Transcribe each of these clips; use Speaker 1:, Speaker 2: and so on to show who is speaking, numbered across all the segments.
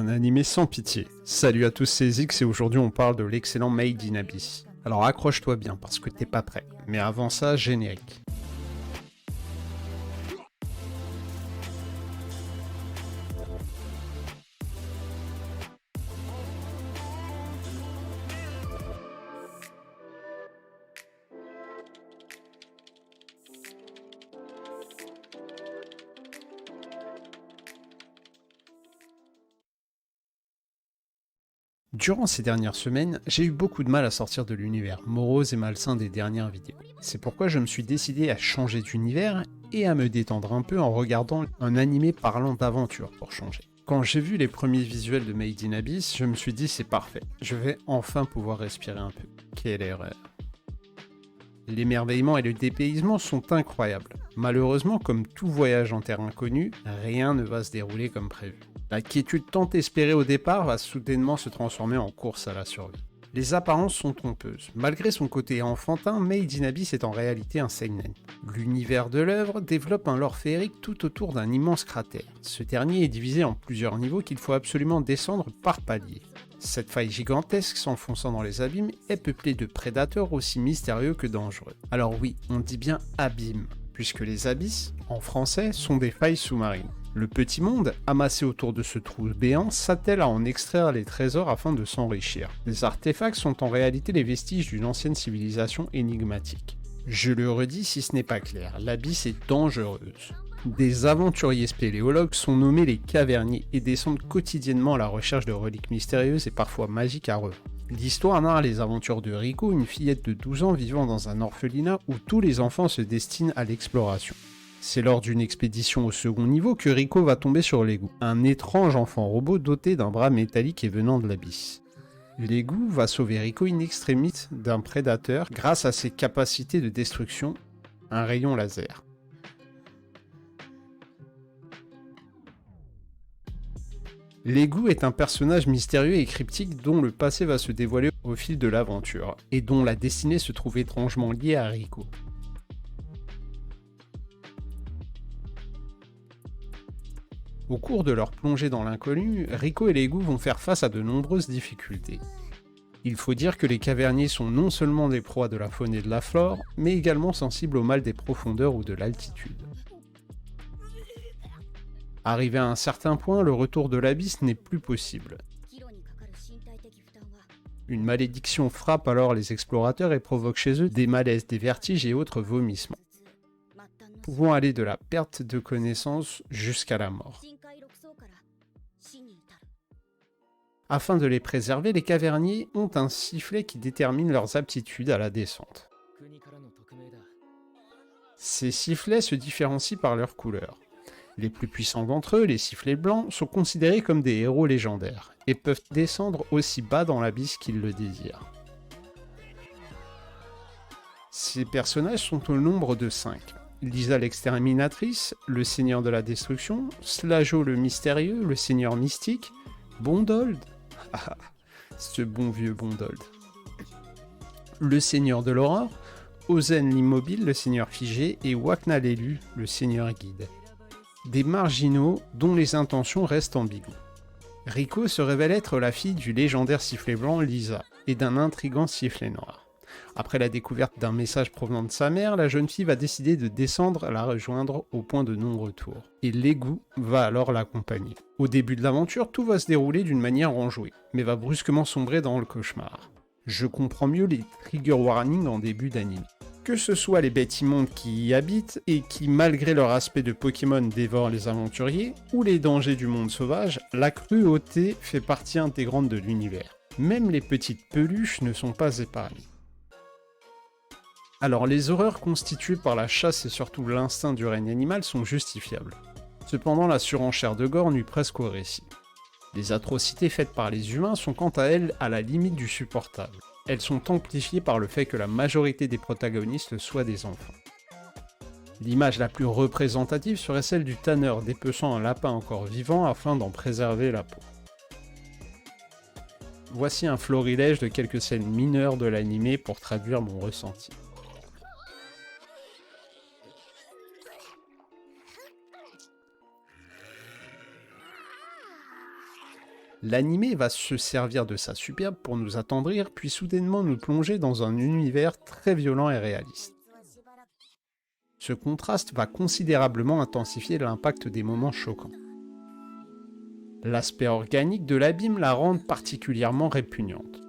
Speaker 1: Un animé sans pitié. Salut à tous, c'est Zix et aujourd'hui on parle de l'excellent Made in Abyss. Alors accroche-toi bien parce que t'es pas prêt. Mais avant ça, générique. Durant ces dernières semaines, j'ai eu beaucoup de mal à sortir de l'univers morose et malsain des dernières vidéos. C'est pourquoi je me suis décidé à changer d'univers et à me détendre un peu en regardant un animé parlant d'aventure pour changer. Quand j'ai vu les premiers visuels de Made in Abyss, je me suis dit c'est parfait, je vais enfin pouvoir respirer un peu. Quelle erreur. L'émerveillement et le dépaysement sont incroyables. Malheureusement, comme tout voyage en terre inconnue, rien ne va se dérouler comme prévu. La quiétude tant espérée au départ va soudainement se transformer en course à la survie. Les apparences sont trompeuses. Malgré son côté enfantin, Made in Abyss est en réalité un seinen. L'univers de l'œuvre développe un lore féerique tout autour d'un immense cratère. Ce dernier est divisé en plusieurs niveaux qu'il faut absolument descendre par paliers. Cette faille gigantesque s'enfonçant dans les abîmes est peuplée de prédateurs aussi mystérieux que dangereux. Alors oui, on dit bien abîme, puisque les abysses, en français, sont des failles sous-marines. Le petit monde, amassé autour de ce trou béant, s'attelle à en extraire les trésors afin de s'enrichir. Les artefacts sont en réalité les vestiges d'une ancienne civilisation énigmatique. Je le redis si ce n'est pas clair, l'abysse est dangereuse. Des aventuriers spéléologues sont nommés les caverniers et descendent quotidiennement à la recherche de reliques mystérieuses et parfois magiques à revendre. L'histoire narre les aventures de Riko, une fillette de 12 ans vivant dans un orphelinat où tous les enfants se destinent à l'exploration. C'est lors d'une expédition au second niveau que Riko va tomber sur l'égout, un étrange enfant robot doté d'un bras métallique et venant de l'abysse. L'égout va sauver Riko in extremis d'un prédateur grâce à ses capacités de destruction, un rayon laser. L'égout est un personnage mystérieux et cryptique dont le passé va se dévoiler au fil de l'aventure, et dont la destinée se trouve étrangement liée à Riko. Au cours de leur plongée dans l'inconnu, Riko et l'égout vont faire face à de nombreuses difficultés. Il faut dire que les caverniers sont non seulement des proies de la faune et de la flore, mais également sensibles au mal des profondeurs ou de l'altitude. Arrivé à un certain point, le retour de l'abysse n'est plus possible. Une malédiction frappe alors les explorateurs et provoque chez eux des malaises, des vertiges et autres vomissements, pouvant aller de la perte de connaissance jusqu'à la mort. Afin de les préserver, les caverniers ont un sifflet qui détermine leurs aptitudes à la descente. Ces sifflets se différencient par leur couleur. Les plus puissants d'entre eux, les sifflets blancs, sont considérés comme des héros légendaires, et peuvent descendre aussi bas dans l'abysse qu'ils le désirent. Ces personnages sont au nombre de 5. Lisa l'exterminatrice, le seigneur de la destruction, Slajo le mystérieux, le seigneur mystique, Bondold, ce bon vieux Bondold, le seigneur de l'aurore, Ozen l'immobile, le seigneur figé, et Wakna l'élu, le seigneur guide. Des marginaux dont les intentions restent ambiguës. Riko se révèle être la fille du légendaire sifflet blanc Lisa et d'un intrigant sifflet noir. Après la découverte d'un message provenant de sa mère, la jeune fille va décider de descendre la rejoindre au point de non-retour. Et l'égout va alors l'accompagner. Au début de l'aventure, tout va se dérouler d'une manière enjouée, mais va brusquement sombrer dans le cauchemar. Je comprends mieux les trigger warnings en début d'anime. Que ce soit les bêtes immondes qui y habitent et qui, malgré leur aspect de Pokémon, dévorent les aventuriers, ou les dangers du monde sauvage, la cruauté fait partie intégrante de l'univers. Même les petites peluches ne sont pas épargnées. Alors les horreurs constituées par la chasse et surtout l'instinct du règne animal sont justifiables. Cependant la surenchère de gore nuit presque au récit. Les atrocités faites par les humains sont quant à elles à la limite du supportable. Elles sont amplifiées par le fait que la majorité des protagonistes soient des enfants. L'image la plus représentative serait celle du tanneur dépeçant un lapin encore vivant afin d'en préserver la peau. Voici un florilège de quelques scènes mineures de l'animé pour traduire mon ressenti. L'anime va se servir de sa superbe pour nous attendrir, puis soudainement nous plonger dans un univers très violent et réaliste. Ce contraste va considérablement intensifier l'impact des moments choquants. L'aspect organique de l'abîme la rend particulièrement répugnante.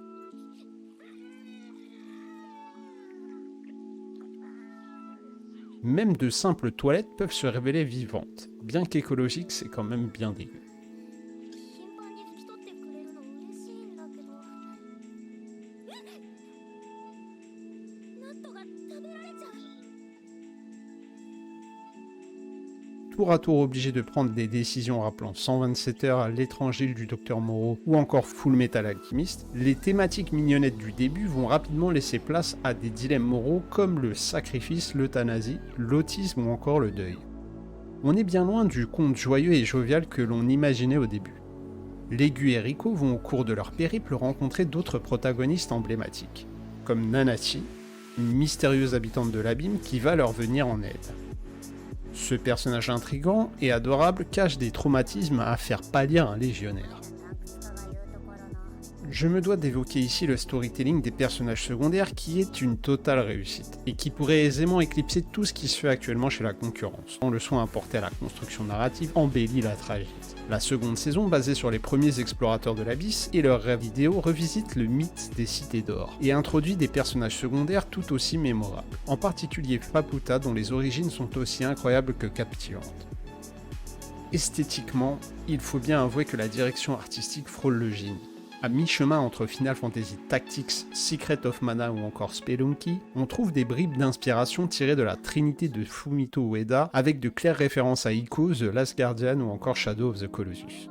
Speaker 1: Même de simples toilettes peuvent se révéler vivantes. Bien qu'écologique, c'est quand même bien dégueu. Tour à tour obligé de prendre des décisions rappelant 127 heures, l'étranger du Dr Moreau ou encore Full Metal Alchemist, les thématiques mignonnettes du début vont rapidement laisser place à des dilemmes moraux comme le sacrifice, l'euthanasie, l'autisme ou encore le deuil. On est bien loin du conte joyeux et jovial que l'on imaginait au début. L'aigu et Rico vont au cours de leur périple rencontrer d'autres protagonistes emblématiques, comme Nanachi, une mystérieuse habitante de l'abîme qui va leur venir en aide. Ce personnage intrigant et adorable cache des traumatismes à faire pâlir un légionnaire. Je me dois d'évoquer ici le storytelling des personnages secondaires qui est une totale réussite, et qui pourrait aisément éclipser tout ce qui se fait actuellement chez la concurrence, dont le soin apporté à la construction narrative embellit la tragédie. La seconde saison, basée sur les premiers explorateurs de l'Abysse et leurs rêves vidéo, revisite le mythe des cités d'or, et introduit des personnages secondaires tout aussi mémorables, en particulier Faputa dont les origines sont aussi incroyables que captivantes. Esthétiquement, il faut bien avouer que la direction artistique frôle le génie. À mi-chemin entre Final Fantasy Tactics, Secret of Mana ou encore Spelunky, on trouve des bribes d'inspiration tirées de la trinité de Fumito Ueda avec de claires références à Ico, The Last Guardian ou encore Shadow of the Colossus.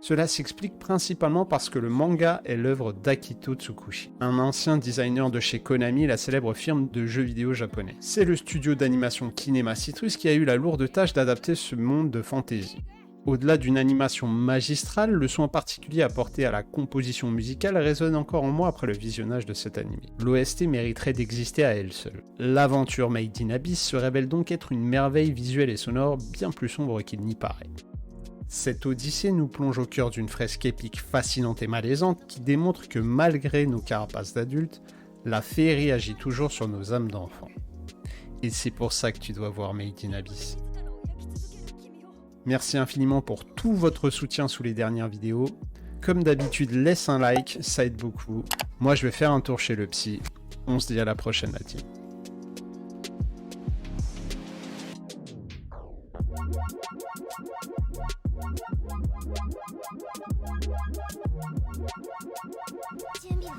Speaker 1: Cela s'explique principalement parce que le manga est l'œuvre d'Akito Tsukushi, un ancien designer de chez Konami, la célèbre firme de jeux vidéo japonais. C'est le studio d'animation Kinema Citrus qui a eu la lourde tâche d'adapter ce monde de fantasy. Au-delà d'une animation magistrale, le soin particulier apporté à la composition musicale résonne encore en moi après le visionnage de cet anime. L'OST mériterait d'exister à elle seule. L'aventure Made in Abyss se révèle donc être une merveille visuelle et sonore bien plus sombre qu'il n'y paraît. Cette odyssée nous plonge au cœur d'une fresque épique fascinante et malaisante qui démontre que malgré nos carapaces d'adultes, la féerie agit toujours sur nos âmes d'enfants. Et c'est pour ça que tu dois voir Made in Abyss. Merci infiniment pour tout votre soutien sous les dernières vidéos. Comme d'habitude, laisse un like, ça aide beaucoup. Moi, je vais faire un tour chez le psy. On se dit à la prochaine, la team.
Speaker 2: Tiens bien,